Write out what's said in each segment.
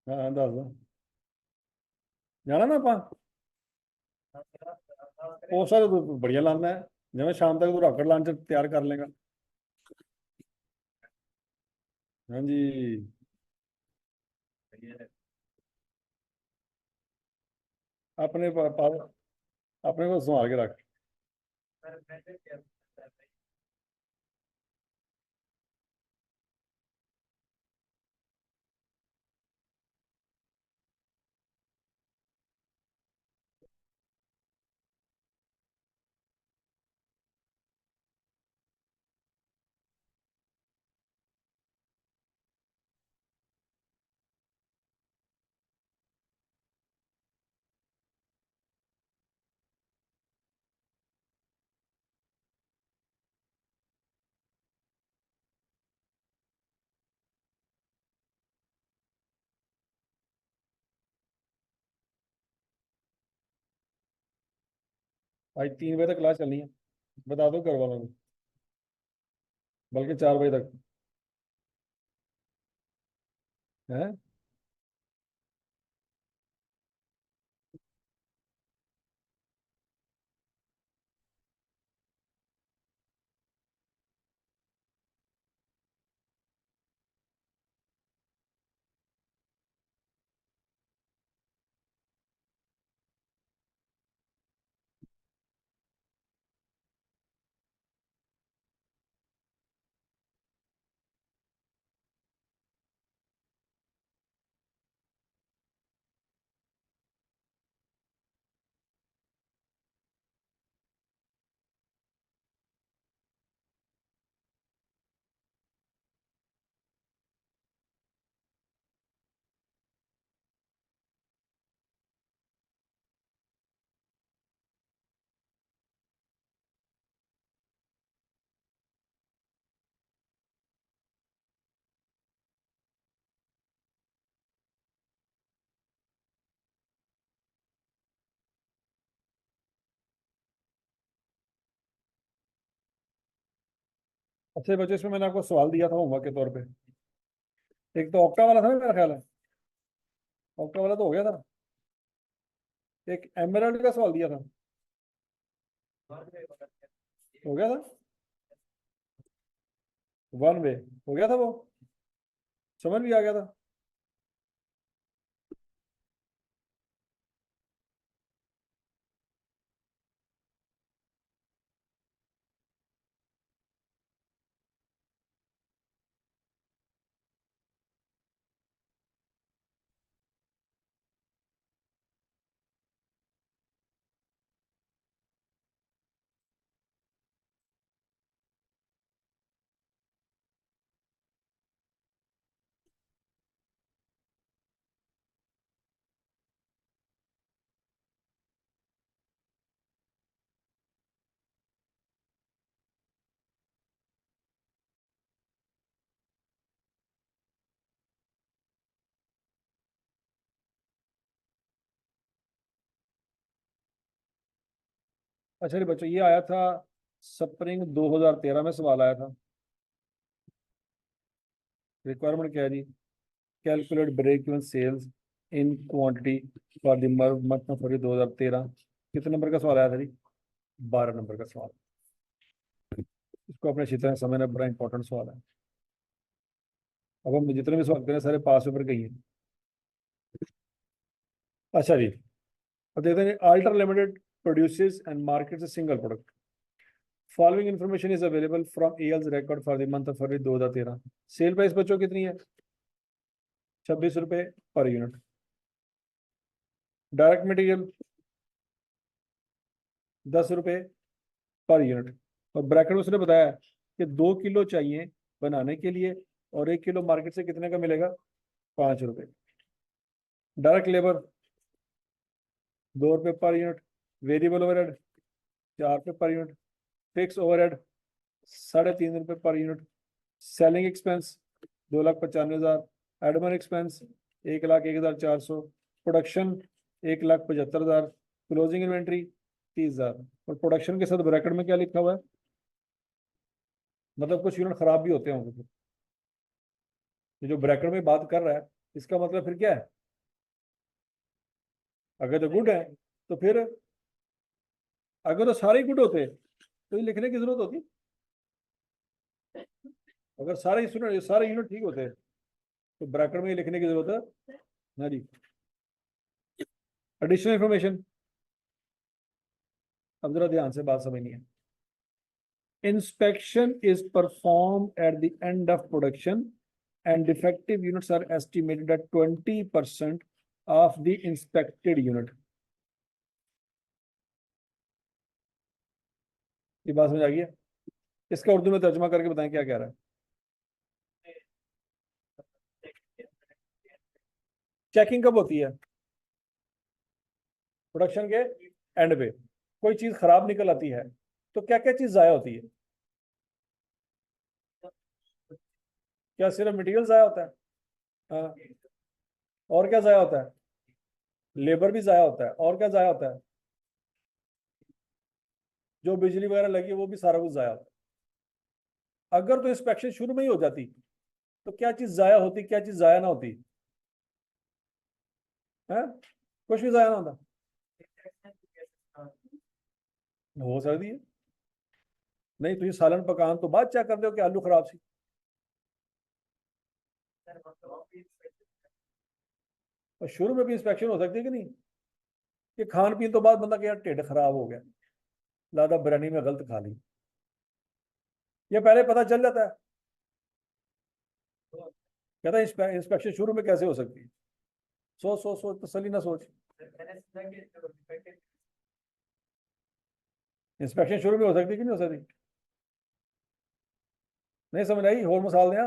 हाँ दस दो। जाना ना ਆਪਾਂ ਉਸ ਸਾਲ ਤੂੰ ਬੜੀਆਂ ਲਾਉਂਦਾ ਹੈ। ਜਿਵੇਂ ਸ਼ਾਮ ਤੱਕ ਤੂੰ ਰਾਕਟ ਲਾਂਚਰ ਤਿਆਰ ਕਰ ਲੇਗਾ। ਹਾਂਜੀ। ਆਪਣੇ ਆਪਣੇ ਕੋਲ ਸੰਭਾਲ ਕੇ ਰੱਖ। आज 3 बजे तक क्लास चलनी है। बता दो घर वालों को। बल्कि 4 बजे तक है। अच्छे बच्चों, इसमें मैंने आपको सवाल दिया था होमवर्क के तौर पे। एक तो ऑक्टा वाला था ना, मेरा ख्याल है। ऑक्टा वाला तो हो गया था। एक एमराल्ड का सवाल दिया था। हो गया था। वन वे हो गया था वो। समझ भी आ गया था। अच्छा जी बच्चों, ये आया था स्प्रिंग 2013 में सवाल आया था। रिक्वायरमेंट क्या है जी? Calculate break even sales in quantity for the month of February 2013। कितने नंबर का सवाल आया था जी? 12 नंबर का सवाल। इसको अपने अच्छी तरह समझना, बड़ा इंपॉर्टेंट सवाल है। अब हम जितने भी सवाल करें सारे पास पेपर के ही हैं। अच्छा जी, अब देखते हैं। Ultra limited produces and markets a single product. Following information is available from else record for the month of February 2013। Sale price बच्चों कितनी है? 26 रुपये पर यूनिट। डायरेक्ट मटेरियल 10 रुपये पर यूनिट। और ब्रैकेट में उसने बताया कि 2 किलो चाहिए बनाने के लिए, और 1 किलो मार्केट से कितने का मिलेगा? 5 रुपये। डायरेक्ट लेबर 2 रुपये पर यूनिट। वेरिएबल ओवरहेड 4 रुपये पर यूनिट। फिक्स ओवरहेड 3.5 रुपये per unit. Selling expense 2,95,000। Admin expense 1,01,400। Production 1,75,000। Closing inventory 30,000। और प्रोडक्शन के साथ ब्रैकेट में क्या लिखा हुआ है? मतलब कुछ यूनिट खराब भी होते होंगे। ये जो ब्रैकेट में बात कर रहा है, इसका मतलब फिर क्या है? अगर तो गुड है तो फिर, अगर तो सारे गुड होते तो ये लिखने की जरूरत होती। अगर सारे यूनिट ठीक होते तो ब्रैकेट में ये लिखने की जरूरत है ना जी। एडिशनल इंफॉर्मेशन, अब जरा ध्यान से बात समझनी है। Inspection is perform at the end of production and defective units are estimated at 20% of the inspected unit. ये बात समझ आ गई है? इसका उर्दू में तर्जुमा करके बताएं क्या कह रहा है। चेकिंग कब होती है? प्रोडक्शन के एंड पे कोई चीज खराब निकल आती है तो क्या क्या चीज जाया होती है? क्या सिर्फ मटेरियल जाया होता है? हाँ। और क्या जाया होता है? लेबर भी जाया होता है। और क्या जाया होता है? जो बिजली वगैरह लगी है वो भी सारा कुछ जाया होता है। अगर तो इंस्पेक्शन शुरू में ही हो जाती तो क्या चीज जाया होती, क्या चीज जाया ना होती है? कुछ भी जाया ना होता। हो सकती है। नहीं तो ये सालन पकान तो बाद क्या कर दो कि आलू खराब सी। और शुरू में भी इंस्पेक्शन हो सकती है कि नहीं? कि खान पीन तो बाद बंदा कि यार ढिड खराब हो गया, लादा बिरयानी में गलत खा ली, ये पहले पता चल जाता है। कहता है इंस्पेक्शन शुरू में कैसे हो सकती है? सोच सोच सोच, तसल्ली ना सोच। इंस्पेक्शन शुरू में हो सकती है कि नहीं हो सकती? नहीं समझ आई? होल मसाल दें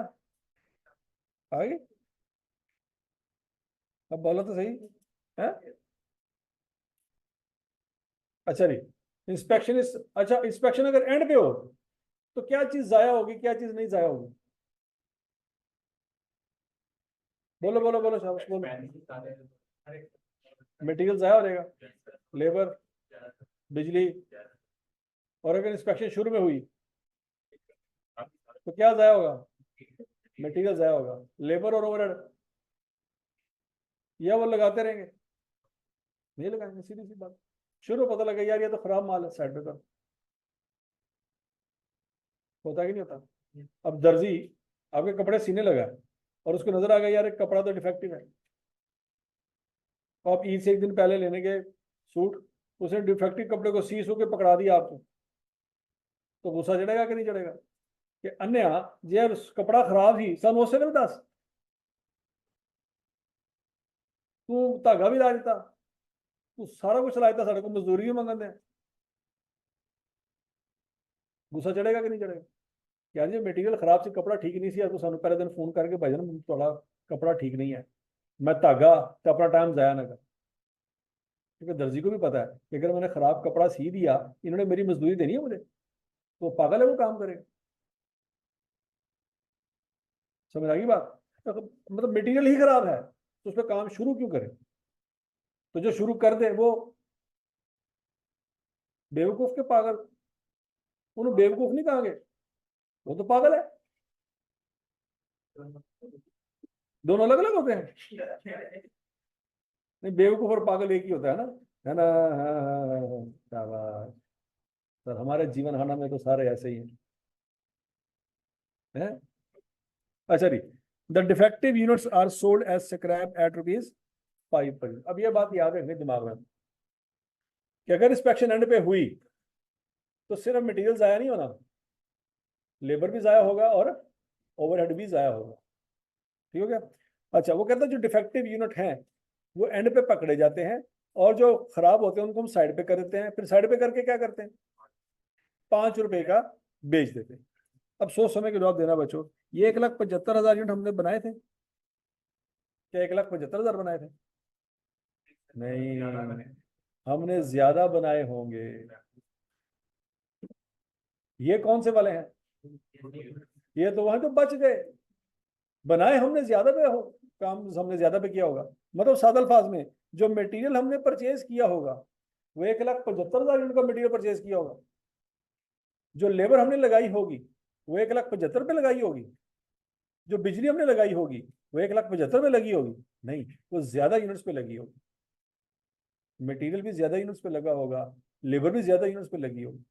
आगे। अब बोलो तो सही है। अच्छा जी, इंस्पेक्शन इस, अच्छा इंस्पेक्शन अगर एंड पे हो तो क्या चीज जाया होगी, क्या चीज नहीं जाया होगी? बोलो बोलो बोलो शाबाश बोलो। मटेरियल जाया हो जाएगा, लेबर, बिजली। और अगर इंस्पेक्शन शुरू में हुई तो क्या जाया होगा? मटेरियल जाया होगा, लेबर और ओवरहेड। या वो लगाते रहेंगे? नहीं लगाएंगे, सीधी सी बात। शुरू पता लगा यार ये तो खराब माल है, साइड पे कर। होता कि नहीं होता? अब दर्जी आपके कपड़े सीने लगा और उसको नजर आ गया यार एक कपड़ा तो डिफेक्टिव है, तो आप ईद से एक दिन पहले लेने गए सूट, उसने डिफेक्टिव कपड़े को सी सू के पकड़ा दिया आपको, तो गुस्सा चढ़ेगा कि नहीं चढ़ेगा? कि अन्य जे कपड़ा खराब ही सन उस ने दस, तू धागा भी ला दिता, तू सारा कुछ ला दिता, साढ़े को मजदूरी भी मंगन दे, गुस्सा चढ़ेगा कि नहीं चढ़ेगा? यार जी मटेरियल खराब सी, कपड़ा ठीक नहीं सी, तू सानू पहले दिन फोन करके भाईजान थोड़ा कपड़ा ठीक नहीं है, मैं धागा तो अपना टाइम जाया ना कर। क्योंकि दर्जी को भी पता है कि अगर मैंने खराब कपड़ा सी दिया, इन्होंने मेरी मजदूरी देनी है मुझे, तो पागल है वो काम करेगा। समझ आ गई बात? तो मतलब मटेरियल ही खराब है तो उस पर काम शुरू क्यों करें? तो जो शुरू कर दे वो बेवकूफ के पागल, उन्हें बेवकूफ नहीं कहेंगे, वो तो पागल है। दोनों अलग अलग होते हैं। नहीं, बेवकूफ और पागल एक ही होता है ना, है ना? हाँ हाँ हाँ हाँ, शाबाश सर, हमारे जीवन खाना में तो सारे ऐसे ही हैं। अच्छा जी, the defective units are sold as scrap at rupees 5 पर। अब ये बात याद रखनी दिमाग में कि अगर इंस्पेक्शन एंड पे हुई तो सिर्फ मटेरियल जाया नहीं होना, लेबर भी जाया होगा और ओवरहेड भी जाया होगा। ठीक हो गया? अच्छा, वो कहता है जो डिफेक्टिव यूनिट हैं वो एंड पे पकड़े जाते हैं और जो खराब होते हैं उनको हम साइड पे कर देते हैं, फिर साइड पे करके क्या करते हैं? 5 रुपए का बेच देते हैं। अब सोच समय के जवाब देना बच्चों, ये 1,75,000 यूनिट हमने बनाए थे, क्या 1,75,000 बनाए थे? नहीं, हमने ज्यादा बनाए होंगे। ये कौन से वाले हैं? ये तो वहां तो बच गए। बनाए हमने ज्यादा पे हो, काम हमने ज्यादा पे किया होगा। मतलब सादल अल्फाज में जो मटेरियल हमने परचेज किया होगा वो 1,75,000 यूनिट का मटेरियल परचेज किया होगा। जो लेबर हमने लगाई होगी वो 1,75,000 पे लगाई होगी। जो बिजली हमने लगाई होगी वो 1,75,000 पे लगी होगी? नहीं, वो ज्यादा यूनिट्स पे लगी होगी। मटेरियल भी ज्यादा यूनिट्स पे लगा होगा, लेबर भी ज्यादा यूनिट्स पे लगी होगी,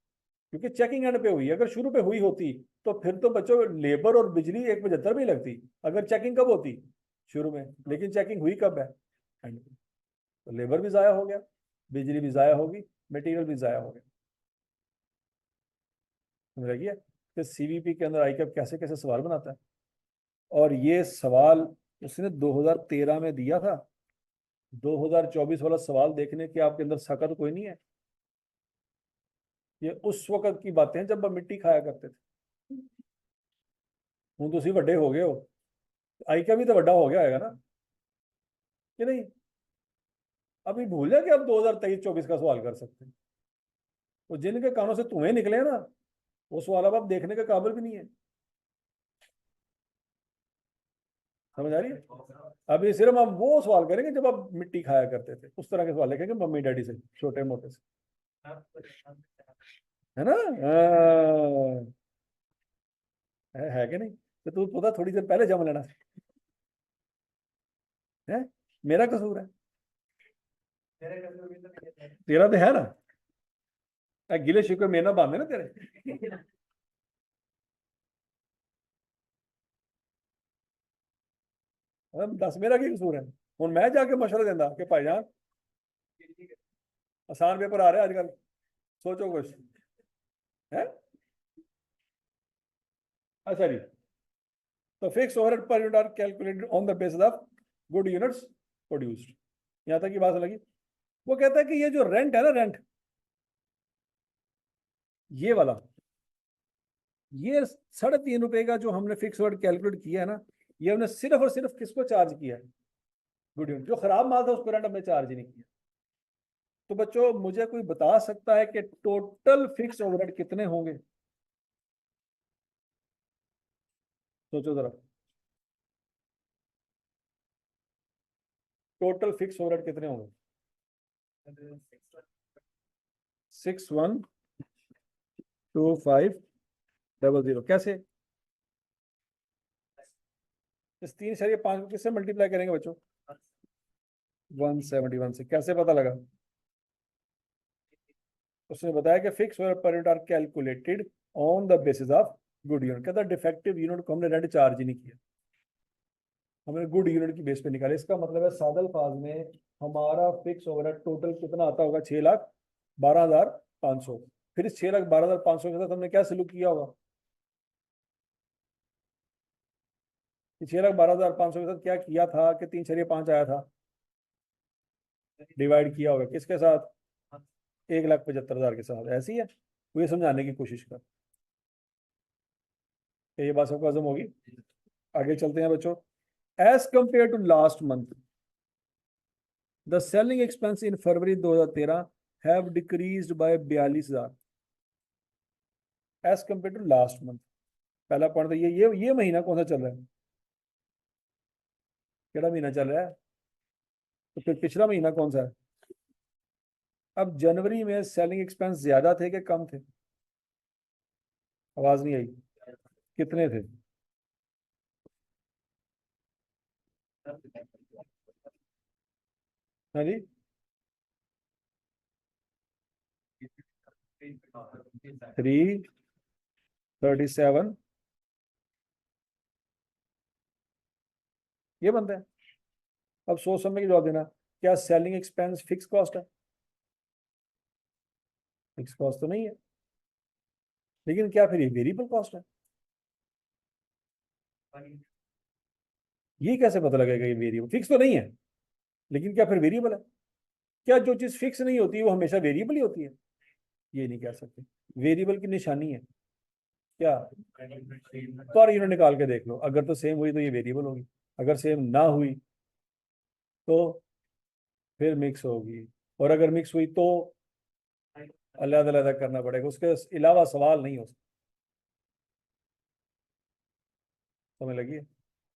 क्योंकि चेकिंग एंड पे हुई। अगर शुरू पे हुई होती तो फिर तो बच्चों लेबर और बिजली 1,75 में लगती, अगर चेकिंग कब होती? शुरू में। लेकिन चेकिंग हुई कब है? एंड पे। तो लेबर भी जाया हो गया, बिजली भी जाया होगी, मटेरियल भी जाया हो गया। समझ लगी है कि सीवीपी के अंदर आईकैप कैसे कैसे सवाल बनाता है। और ये सवाल उसने 2013 में दिया था। 2024 वाला सवाल देखने की आपके अंदर सकत कोई नहीं है। ये उस वक्त की बातें हैं जब हम मिट्टी खाया करते थे। हूँ तुसी ਵੱਡੇ हो गए हो, आईकैप भी तो ਵੱਡਾ हो गया होगा ना, कि नहीं? अभी भूल जाए कि अब 2023-24 का सवाल कर सकते हैं। तो जिनके कानों से धुएं निकले ना, वो सवाल अब आप देखने के काबिल भी नहीं है। समझ आ रही है? अभी सिर्फ हम वो सवाल करेंगे जब आप मिट्टी खाया करते थे, उस तरह के सवाल लिखेंगे मम्मी डैडी से, छोटे मोटे से, है ना? है कि नहीं? तो तू पता थोड़ी देर पहले जम लेना है, मेरा कसूर है? तेरा तो है ना, गिले शिकवे मेरे ना बांधे ना तेरे। दस मेरा की कसूर है? हूँ मैं जाके मशवरा देंदा कि भाईजान आसान पेपर आ रहे हैं आजकल, सोचो कुछ है। अच्छा जी, तो fix overhead per unit are calculated on the basis of good units produced. यहां तक की बात लगी। वो कहता है कि ये जो रेंट है ना, रेंट, ये वाला, ये 3.5 रुपए का जो हमने फिक्स ओवरहेड कैलकुलेट किया है ना, ये हमने सिर्फ और सिर्फ किसको चार्ज किया है? Good unit. जो खराब माल था उसको रेंट हमने चार्ज ही नहीं किया। तो बच्चों मुझे कोई बता सकता है कि टोटल फिक्स ओवरहेड कितने होंगे? सोचो जरा, टोटल फिक्स ओवरहेड कितने होंगे? 612500। कैसे? इस 3 से 5 को किससे मल्टीप्लाई करेंगे बच्चों? 171 से। कैसे पता लगा? उसने बताया कि fix per unit are calculated on the basis of good unit. कहता डिफेक्टिव यूनिट को हमने रेंट चार्ज ही नहीं किया, हमने गुड यूनिट की बेस पे निकाले। इसका मतलब है सादल अल्फाज में हमारा फिक्स ओवरहेड टोटल कितना आता होगा? 6,12,500। फिर इस 6,12,500 के साथ हमने क्या सलूक किया होगा? 6,12,500 के साथ क्या किया था कि 3 6 5 आया था? डिवाइड किया होगा किसके साथ? 1,75,000 के साथ। ऐसी है, वो ये समझाने की कोशिश कर। ये बात सबको हजम होगी? आगे चलते हैं बच्चों। As compared to last month, the selling expense in February 2013 have decreased by 42,000 as compared to last month. पहला पॉइंट तो ये महीना कौन सा चल रहा है? केड़ा महीना चल रहा है? तो फिर पिछला महीना कौन सा है? अब जनवरी में सेलिंग एक्सपेंस ज्यादा थे कि कम थे? आवाज नहीं आई। कितने थे? हाँ जी, 337 ये बनता है। अब सोच समझ के जवाब देना। क्या सेलिंग एक्सपेंस फिक्स कॉस्ट है? फिक्स कॉस्ट तो नहीं है। लेकिन क्या फिर ये वेरिएबल कॉस्ट है? ये कैसे पता लगेगा ये वेरिएबल? फिक्स तो नहीं है, लेकिन क्या फिर वेरिएबल है? क्या जो चीज फिक्स नहीं होती वो हमेशा वेरिएबल ही होती है? ये नहीं कह सकते। वेरिएबल की निशानी है क्या? पर यूनिट निकाल के देख लो, अगर तो सेम हुई तो ये वेरिएबल होगी, अगर सेम ना हुई तो फिर मिक्स होगी, और अगर मिक्स हुई तो अलग अलग करना पड़ेगा, उसके अलावा सवाल नहीं हो सकता। समझ लगी?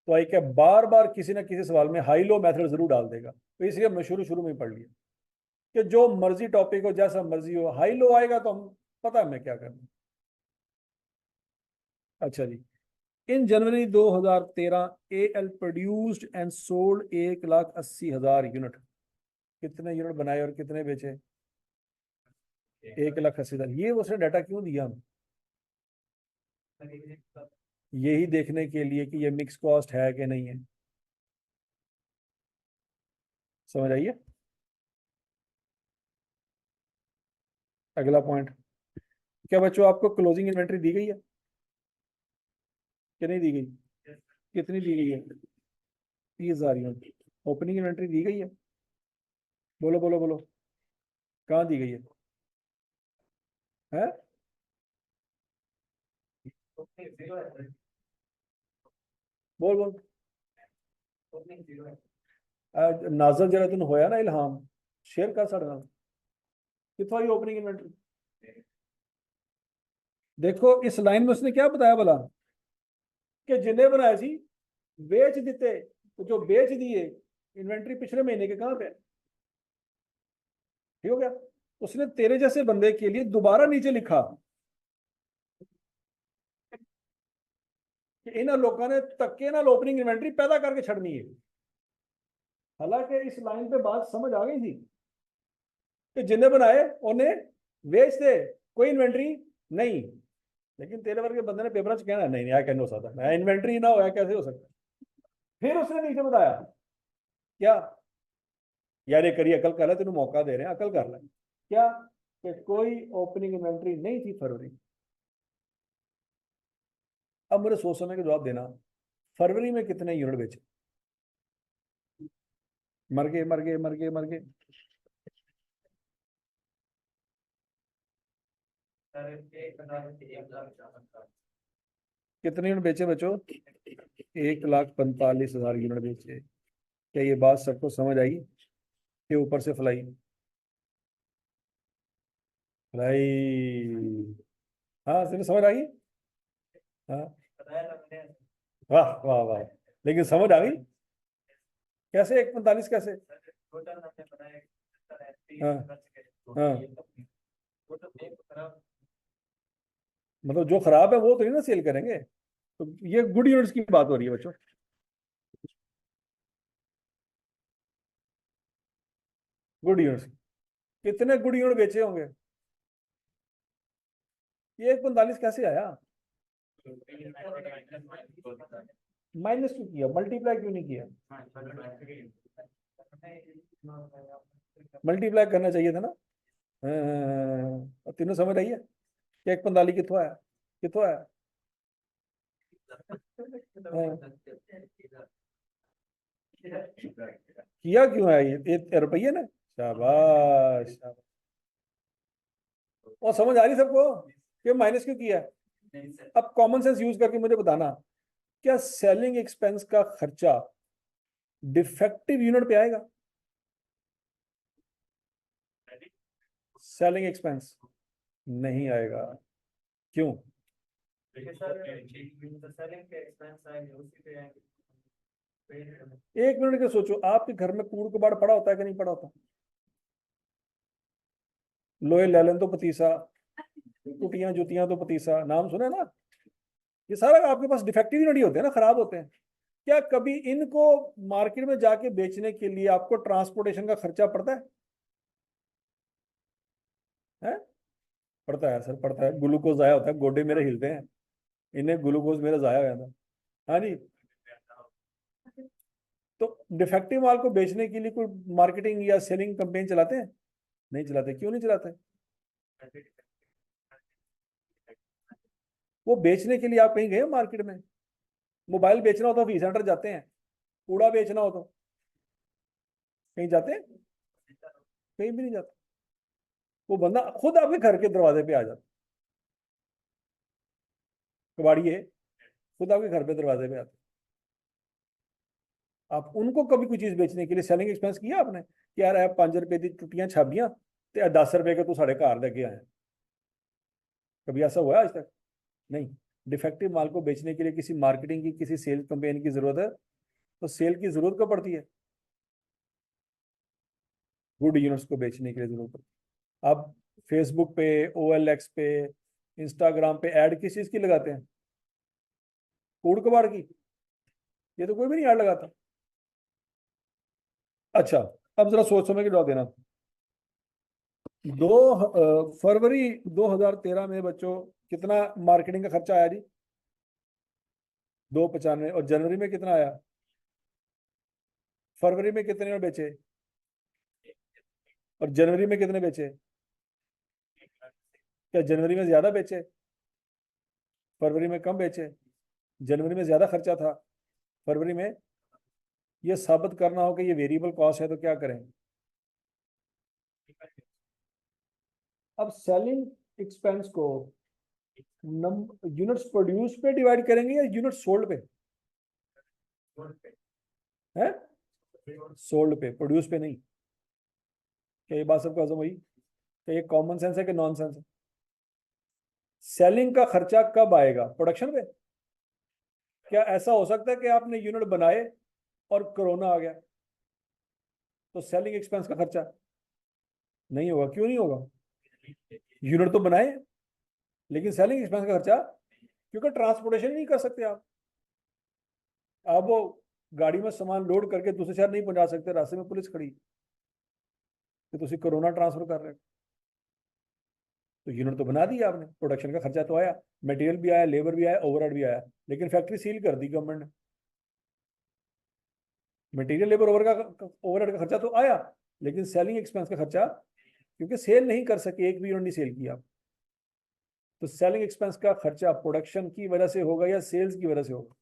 तो आई क्या बार बार किसी ना किसी सवाल में हाई लो मेथड जरूर डाल देगा, तो इसलिए हमने शुरू शुरू में पढ़ लिया कि जो मर्जी टॉपिक हो, जैसा मर्जी हो, हाई लो आएगा तो हम पता है हमें क्या करना। अच्छा जी, इन जनवरी 2013 AL produced and sold 1,80,000 unit. कितने यूनिट बनाए और कितने बेचे? 1,80,000। ये उसने डाटा क्यों दिया हमें? यही देखने के लिए कि ये मिक्स कॉस्ट है कि नहीं है। समझ आइए। अगला पॉइंट, क्या बच्चों आपको क्लोजिंग इन्वेंट्री दी गई है कि नहीं दी गई? कितनी दी गई है? 30,000 यूनिट। ओपनिंग इन्वेंट्री दी गई है? बोलो बोलो बोलो, कहाँ दी गई है? बोल बोल। नाजर जरा तुम होया ना इल्हाम शेयर कर साढ़े नाल कितों आई ओपनिंग इन्वेंट्री? देखो इस लाइन में उसने क्या बताया भला कि जिन्हें बनाए सी बेच दिते, तो जो बेच दिए इन्वेंट्री पिछले महीने के कहाँ पे? ठीक हो गया। उसने तेरे जैसे बंदे के लिए दोबारा नीचे लिखा कि इन लोगों ने धक्के नाल ओपनिंग इन्वेंट्री पैदा करके छड़नी है। हालांकि इस लाइन पे बात समझ आ गई थी कि जिन्हें बनाए उन्हें बेच दे, कोई इन्वेंट्री नहीं। लेकिन तेरे वर्गे बंदे ने पेपर च कहना नहीं नहीं कैसे हो सकता, मैं इन्वेंट्री ना होया कैसे हो सकता। फिर उसने नीचे बताया क्या? यार ये करिए, अकल कर ले, तेन मौका दे रहे हैं, अकल कर ले। क्या? कि कोई ओपनिंग इन्वेंट्री नहीं थी फरवरी। अब मुझे सोच समझ के जवाब देना, फरवरी में कितने यूनिट बेचे? मर गए मर गए मर गए मर गए। कितने यूनिट बेचे बच्चों? 1,45,000 यूनिट बेचे। क्या ये बात सबको समझ आई कि ऊपर से फ्लाई फ्लाई? हाँ सिर्फ समझ आई। हाँ वाह वाह वाह, लेकिन समझ आ गई कैसे 1,45 कैसे? हाँ हाँ, मतलब जो खराब है वो तो नहीं ना सेल करेंगे। तो ये गुड यूनिट्स की बात हो रही है बच्चों। गुड यूनिट्स, कितने गुड यूनिट बेचे होंगे? ये 1,45 कैसे आया? माइनस क्यों किया, मल्टीप्लाई क्यों नहीं किया? मल्टीप्लाई करना चाहिए था ना। तीनों समझ आई है कि 1,45 कितों आया? कितों आया? हाँ, किया क्यों है ये रुपये ने? शाबाश शाबाश। और समझ आ रही सबको कि माइनस क्यों किया? अब कॉमन सेंस यूज करके मुझे बताना, क्या सेलिंग एक्सपेंस का खर्चा डिफेक्टिव यूनिट पे आएगा? सेलिंग एक्सपेंस नहीं आएगा। क्यों? एक मिनट के सोचो, आपके घर में कूड़ कबाड़ पड़ा होता है कि नहीं पड़ा होता? लोहे लैलन तो पतीसा, टूटियां जुतियां तो पतीसा, नाम सुना ना। ये सारा आपके पास डिफेक्टिव यूनिट ही होते हैं ना, खराब होते हैं। क्या कभी इनको मार्केट में जाके बेचने के लिए आपको ट्रांसपोर्टेशन का खर्चा पड़ता है? पड़ता है सर, पड़ता है। ग्लूकोज जाया होता है, गोडे मेरे हिलते हैं, इन्हें ग्लूकोज मेरा जाया हो जाता। हाँ जी। तो डिफेक्टिव माल को बेचने के लिए कोई मार्केटिंग या सेलिंग कैंपेन चलाते हैं? नहीं चलाते। क्यों नहीं चलाते? वो बेचने के लिए आप कहीं गए मार्केट में? मोबाइल बेचना हो तो वी सेंटर जाते हैं, कूड़ा बेचना हो तो कहीं जाते हैं? कहीं भी नहीं जाते। वो बंदा खुद आपके घर के दरवाजे पे आ जाता, कबाड़िए खुद आपके घर पे दरवाजे पे आते। आप उनको कभी कोई चीज बेचने के लिए सेलिंग एक्सपेंस किया आपने कि यार 5 रुपए की टुटियां छाबियां ते 10 रुपए के तू साढ़े घर लेके आए? कभी ऐसा हुआ आज तक? नहीं। डिफेक्टिव माल को बेचने के लिए किसी मार्केटिंग की, किसी सेल्स कंपेन की जरूरत है? तो सेल की जरूरत कब पड़ती है? गुड यूनिट्स को बेचने के लिए जरूरत पड़ती है। आप फेसबुक पे, OLX पे, इंस्टाग्राम पे ऐड किस चीज की लगाते हैं? कूड़ कबाड़ की, ये तो कोई भी नहीं याद लगाता। अच्छा, अब जरा सोच समझ के जवाब देना। फरवरी 2013 में बच्चों कितना मार्केटिंग का खर्चा आया जी? 295। और जनवरी में कितना आया? फरवरी में कितने में बेचे और जनवरी में कितने बेचे? क्या जनवरी में ज्यादा बेचे? फरवरी में कम बेचे? जनवरी में ज्यादा खर्चा था, फरवरी में? ये साबित करना हो कि ये वेरिएबल कॉस्ट है तो क्या करें? अब सेलिंग एक्सपेंस को यूनिट्स प्रोड्यूस पे डिवाइड करेंगे या यूनिट सोल्ड पे? है सोल्ड पे, प्रोड्यूस पे नहीं। क्या ये बात सबको हजम हुई? क्या ये कॉमन सेंस है कि नॉन सेंस है? सेलिंग का खर्चा कब आएगा? प्रोडक्शन पे। क्या ऐसा हो सकता है कि आपने यूनिट बनाए और कोरोना आ गया तो सेलिंग एक्सपेंस का खर्चा नहीं होगा? क्यों नहीं होगा? यूनिट तो बनाए लेकिन सेलिंग एक्सपेंस का खर्चा, क्योंकि ट्रांसपोर्टेशन नहीं कर सकते आप वो गाड़ी में सामान लोड करके दूसरे शहर नहीं पहुंचा सकते, रास्ते में पुलिस खड़ी कि तुम कोरोना ट्रांसफर कर रहे हो। तो यूनिट तो बना दी आपने, प्रोडक्शन का खर्चा तो आया, मटेरियल भी आया, लेबर भी आया, ओवरहेड भी आया, लेकिन फैक्ट्री सील कर दी गवर्नमेंट ने। मटेरियल लेबर ओवरहेड का खर्चा तो आया, लेकिन सेलिंग एक्सपेंस का खर्चा, क्योंकि सेल नहीं कर सके, एक भी यूनिट नहीं सेल किया, तो सेलिंग एक्सपेंस का खर्चा प्रोडक्शन की वजह से होगा या सेल्स की वजह से होगा?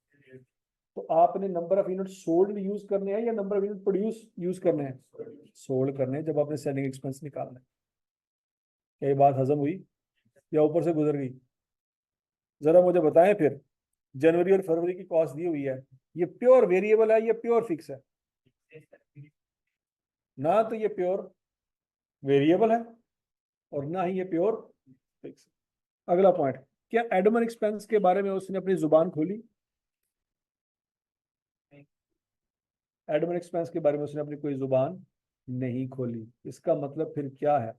तो आपने number of unit sold use करने हैं या number of unit produce use करने हैं? सोल्ड करने हैं जब आपने सेलिंग एक्सपेंस निकालना है। क्या ये बात हजम हुई या ऊपर से गुजर गई? जरा मुझे बताएं फिर। जनवरी और फरवरी की कॉस्ट दी हुई है, ये प्योर वेरिएबल है, ये प्योर फिक्स है? ना तो ये प्योर वेरिएबल है और ना ही ये प्योर फिक्स। अगला पॉइंट, क्या एडमन एक्सपेंस के बारे में उसने अपनी जुबान खोली? एडमन एक्सपेंस के बारे में उसने अपनी कोई जुबान नहीं खोली, इसका मतलब फिर क्या है?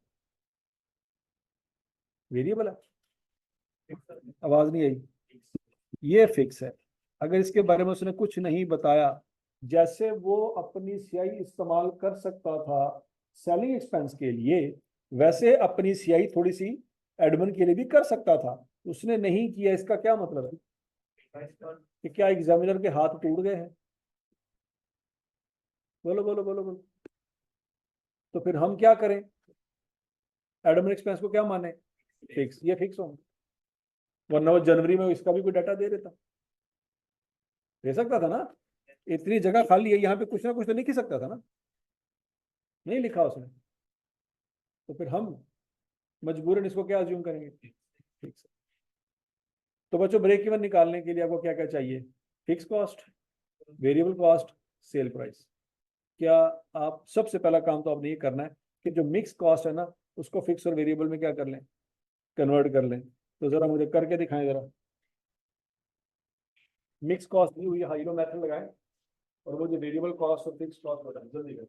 वेरिएबल है। आवाज नहीं आई? ये फिक्स है। अगर इसके बारे में उसने कुछ नहीं बताया, जैसे वो अपनी सियाई इस्तेमाल कर सकता था सेलिंग एक्सपेंस के लिए, वैसे अपनी सियाई थोड़ी सी एडमन के लिए भी कर सकता था, उसने नहीं किया, इसका क्या मतलब है? कि क्या एग्जामिनर के हाथ टूट गए हैं? बोलो बोलो बोलो बोलो। तो फिर हम क्या करें? एडमन एक्सपेंस को क्या माने? फिक्स, ये फिक्स होंगे, वरना वो जनवरी में इसका भी कोई डाटा दे देता, दे सकता था ना? इतनी जगह खाली है, यहाँ पे कुछ ना कुछ तो लिख ही सकता था ना? नहीं लिखा उसने, तो फिर हम मजबूरन इसको क्या अज्यूम करेंगे? ठीक है। तो बच्चों, ब्रेक इवन निकालने के लिए आपको क्या क्या चाहिए? Fix cost, variable cost, sale price. क्या आप सबसे पहला काम तो आपने ये करना है कि जो मिक्स कॉस्ट है ना, उसको फिक्स और वेरिएबल में क्या कर लें? कन्वर्ट कर लें। तो जरा मुझे करके दिखाएं जरा। मिक्स कॉस्ट दी हुई हाइलो मेथड लगाएं और वो जो वेरिएबल कॉस्ट और फिक्स कॉस्ट बताएं, जल्दी करें।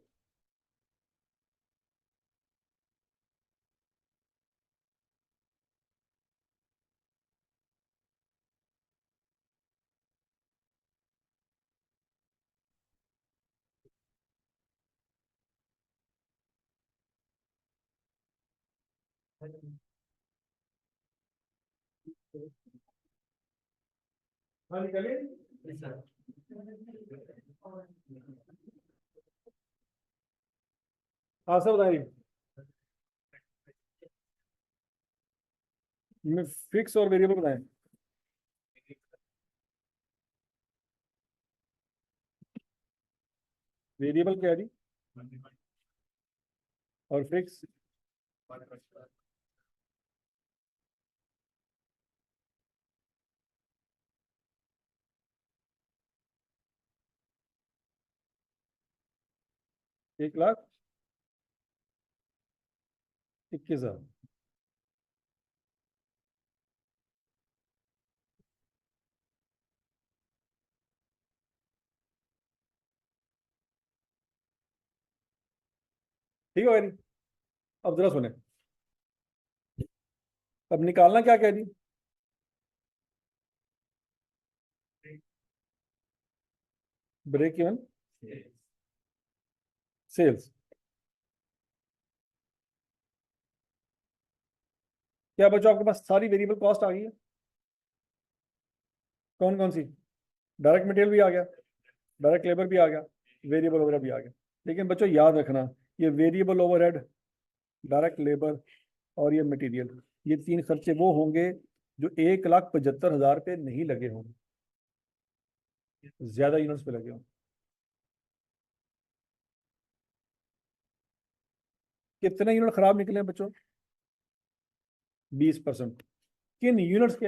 हाँ निकलिए। हाँ सर बताइए। फिक्स और वेरिएबल बताएं। वेरिएबल क्या है जी? और फिक्स? 1,21,000। ठीक है भाई। अब जरा सुने, अब निकालना क्या क्या जी? Break even sales. क्या बच्चों आपके पास सारी वेरिएबल कॉस्ट आ गई है? कौन कौन सी? डायरेक्ट मटेरियल भी आ गया, डायरेक्ट लेबर भी आ गया, वेरिएबल ओवरहेड भी आ गया। लेकिन बच्चों याद रखना, ये वेरिएबल ओवरहेड, डायरेक्ट लेबर और ये मटेरियल, ये तीन खर्चे वो होंगे जो 1,75,000 पे नहीं लगे होंगे, ज्यादा यूनिट्स पे लगे होंगे। कितने यूनिट खराब निकले हैं बच्चों? 20%। किन यूनिट्स के?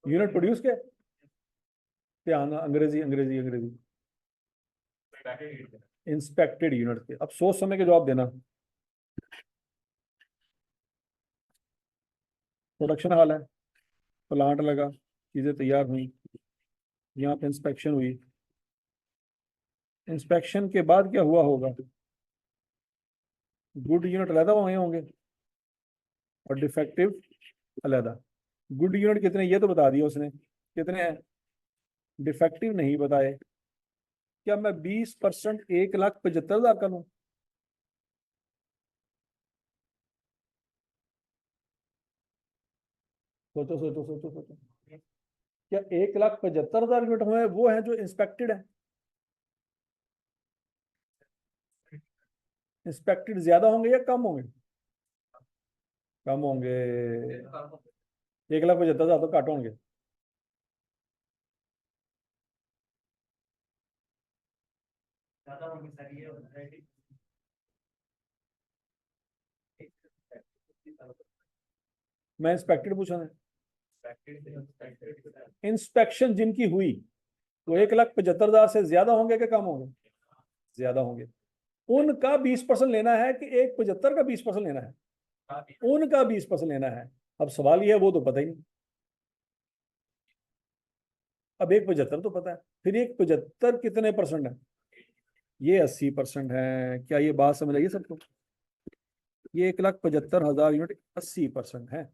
यूनिट प्रोड्यूस के? ध्यान, अंग्रेजी अंग्रेजी अंग्रेजी, इंस्पेक्टेड यूनिट के। अब सोच समझ के जवाब देना। प्रोडक्शन हाल है, प्लांट लगा, चीजें तैयार हुई, यहाँ पे इंस्पेक्शन हुई, इंस्पेक्शन के बाद क्या हुआ होगा? गुड यूनिट अलहदा हुए होंगे और डिफेक्टिव अलहदा। गुड यूनिट कितने ये तो बता दिया उसने, कितने हैं? डिफेक्टिव नहीं बताए। क्या मैं 20% 1,75,000 का लूं? सोचो सोचो सोचो सोचो। क्या 1,75,000 यूनिट हुए वो हैं जो इंस्पेक्टेड है? इंस्पेक्टेड ज्यादा होंगे या कम होंगे? कम होंगे। 1,75,000 तो घट होंगे। मैं इंस्पेक्टेड पूछा है। इंस्पेक्शन जिनकी हुई वो 1,75,000 से ज्यादा होंगे कि कम होंगे? ज्यादा होंगे। उनका 20% लेना है कि 1,75 का 20% लेना है? उनका 20% लेना है। अब सवाल ये है, वो तो पता ही नहीं। अब 1,75 तो पता है, फिर 1,75 कितने परसेंट है? ये 80% है। क्या ये बात समझ आई सबको? ये 1,75,000 यूनिट 80% है।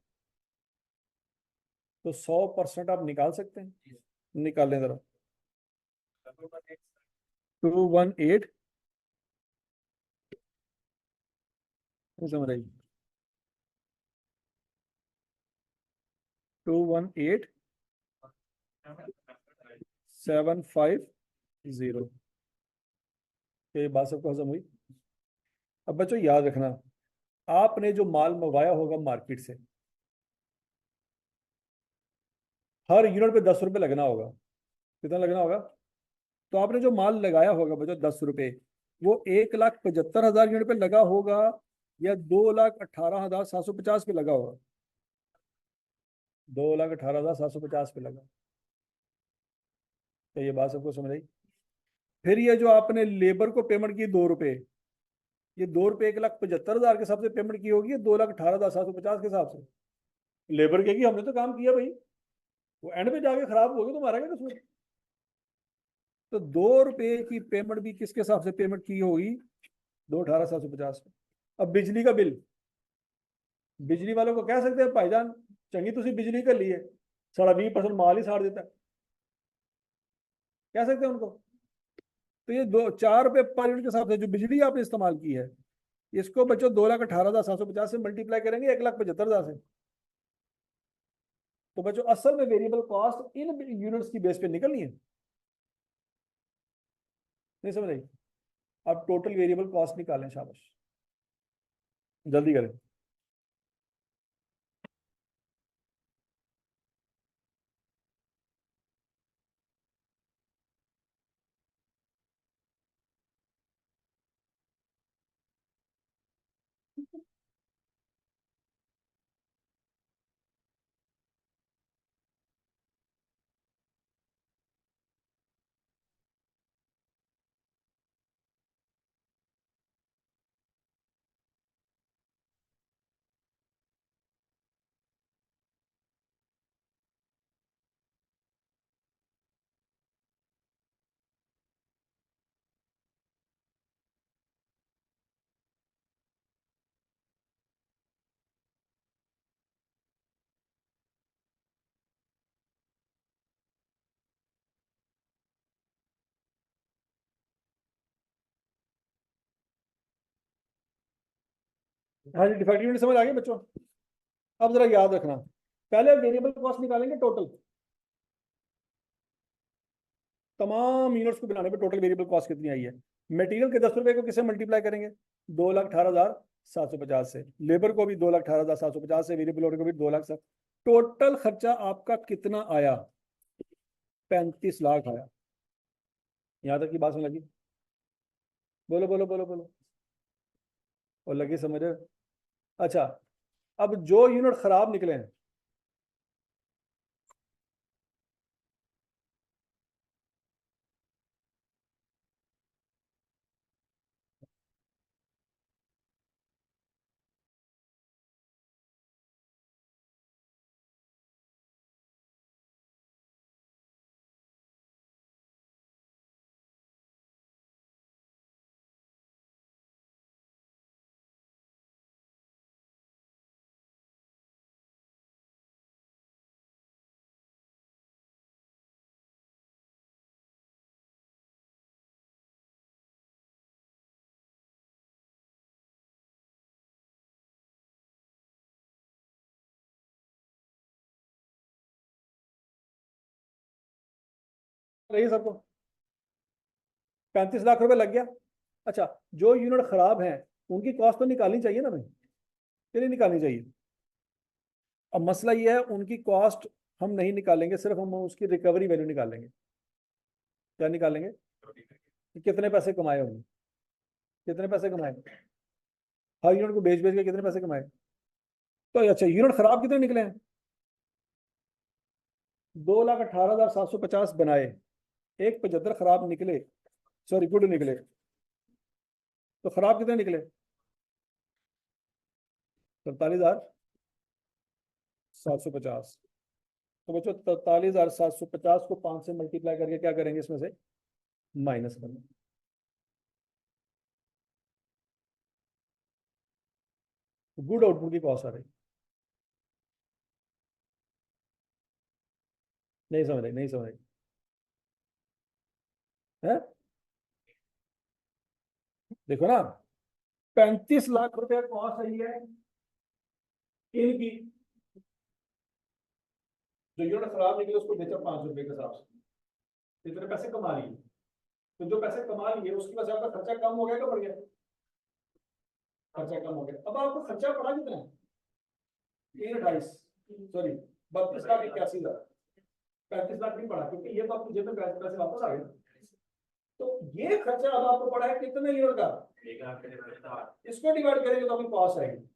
तो 100% आप निकाल सकते हैं, निकालें जरा। 218, नहीं समझ आई? 218,750। ये बात सबको हजम हुई? अब बच्चों याद रखना, आपने जो माल मंगवाया होगा मार्केट से, हर यूनिट पे 10 रुपए लगना होगा। कितना लगना होगा? तो आपने जो माल लगाया होगा बच्चों 10 रुपए, वो 1,75,000 यूनिट पे लगा होगा या 2,18,750 पे लगा होगा? 2,18,750 पे लगा। तो ये बात सबको समझ आई? फिर ये जो आपने लेबर को पेमेंट की 2 रुपए, ये 2 रुपए 1,75,000 के हिसाब से पेमेंट की होगी, 2,18,750 के हिसाब से? लेबर के की हमने तो काम किया भाई, वो एंड पे जाके खराब हो गया, तुम्हारा क्या कसूर? तो 2 रुपए की पेमेंट भी किसके हिसाब से पेमेंट की होगी? 2,18,750 में। अब बिजली का बिल, बिजली वालों को कह सकते हैं भाईजान चंगी तुसी बिजली कर लिए, साढ़ा 20% माल ही साड़ देता है, कह सकते हैं उनको? तो ये 4 रुपए पर यूनिट के हिसाब से जो बिजली आपने इस्तेमाल की है, इसको बच्चों 2,18,750 से मल्टीप्लाई करेंगे 1,75,000 से। तो बच्चों असल में वेरिएबल कॉस्ट इन यूनिट्स की बेस पे निकलनी है। नहीं समझ आई? अब टोटल वेरिएबल कॉस्ट निकालें, शाबाश, जल्दी करें। हाँ जी, डिफेक्टिव यूनिट समझ आ गई बच्चों। अब जरा याद रखना, पहले वेरिएबल कॉस्ट निकालेंगे टोटल, तमाम यूनिट्स को बनाने पे टोटल वेरिएबल कॉस्ट कितनी आई है। मटेरियल के 10 रुपए को किससे मल्टीप्लाई करेंगे, 2,18,750 से, लेबर को भी 2,18,750 से, वेरिएबल ओवर को भी 2,00,000। टोटल खर्चा आपका कितना आया, 35 लाख आया। यहां तक की बात समझ लगी, बोलो बोलो बोलो बोलो, और लगी समझ। अच्छा, अब जो यूनिट खराब निकले हैं, रही सबको 35 लाख रुपए लग गया। अच्छा, जो यूनिट खराब है उनकी कॉस्ट तो निकालनी चाहिए ना भाई, कि नहीं निकालनी चाहिए। अब मसला ये है, उनकी कॉस्ट हम नहीं निकालेंगे, सिर्फ हम उसकी रिकवरी वैल्यू निकालेंगे। क्या निकालेंगे, कि कितने पैसे कमाए होंगे, कितने पैसे कमाए, हर यूनिट को बेच बेच के कितने पैसे कमाए। तो अच्छा, यूनिट खराब कितने निकले हैं, 2,18,750 बनाए, एक 75 खराब निकले, सॉरी गुड निकले, तो खराब कितने निकले, 43,750। तो बच्चों 43,750 को 5 से मल्टीप्लाई करके क्या करेंगे, इसमें से माइनस करना। गुड आउटपुट की कॉस्ट आ रही, नहीं समझ रही, नहीं समझ रही है। देखो ना, 35 लाख रुपए कॉस्ट आई है इनकी, जो यूनिट खराब निकले उसको बेचा 5 रुपए के हिसाब से, इतने पैसे कमा लिए। तो जो पैसे कमा लिए उसकी वजह से आपका खर्चा कम हो गया, क्या बढ़ गया, खर्चा कम हो गया। अब आपको खर्चा पड़ा कितना है, 328, सॉरी 32,81,000, 35 लाख नहीं पड़ा, क्योंकि ये तो आपको जेब में पैसे पैसे वापस आ गए। तो ये खर्चा अब आपको पड़ा है कितने यूनिट का, इसको डिवाइड करेंगे तो आपकी कॉस्ट आएगी।